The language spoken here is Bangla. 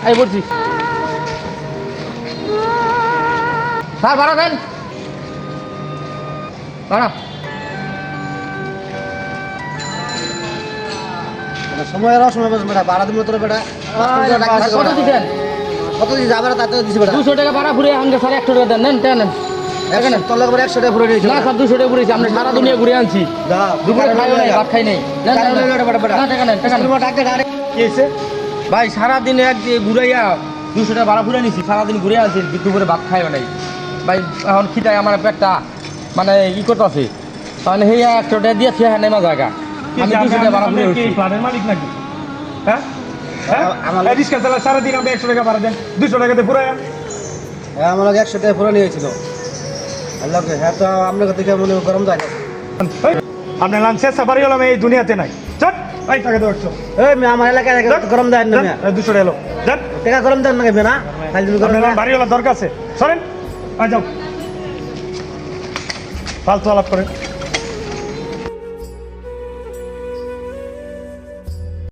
এই বলছি স্যার ভাড়া দেন ভাড়া সময়ের অসময় বলছে বেটা ভাড়া দিব তোর বেটা কত দিচ্ছেন কত দিন যাবে তাতে দিছি বেটা 200 টাকা ভাড়া ঘুরে আমাকে স্যার 100 টাকা দেন নেন নেন এখানে তোর লাগবে 100 টাকা ঘুরে নিয়েছি না স্যার 200 টাকা ঘুরেছি আমরা সারা দুনিয়া ঘুরে আনছি যা দুপুরে খাই নাই ভাত খাই নাই না টাকা নেন টাকা নেন কি হয়েছে ভাই সারাদিন এক দিয়ে ঘুরাইয়া 200 টাকা ভাড়া ঘুরে নিছি সারাদিন ঘুরে আনছি দুপুরে ভাত খাইও নাই ভাই এখন খিদায় আমার পেটটা মানে ই করতেছে তাহলে সেই 100 টাকা দিয়েছি হ্যাঁ নেমা জায়গা আমি 200 টাকা ভাড়া ঘুরে উঠছি প্ল্যানের মালিক নাকি হ্যাঁ আমার রিক্সা চালা সারাদিন আমরা 100 টাকা ভাড়া দেন 200 টাকাতে ঘুরায় হ্যাঁ আমার 100 টাকা পুরো নিয়েছিল আল্লাহ হ্যাঁ তো আপনার থেকে মনে গরম যায় আপনার লাঞ্চে সাফারি হলাম এই দুনিয়াতে নাই চট এই টাকা দেওয়ার এই আমার এলাকায় গরম দেয় না 200 টাকা এলো দেন টাকা গরম দেন না না খালি গরম বাড়ি হলো দরকার আছে সরেন আয় যাও ফালতু আলাপ করেন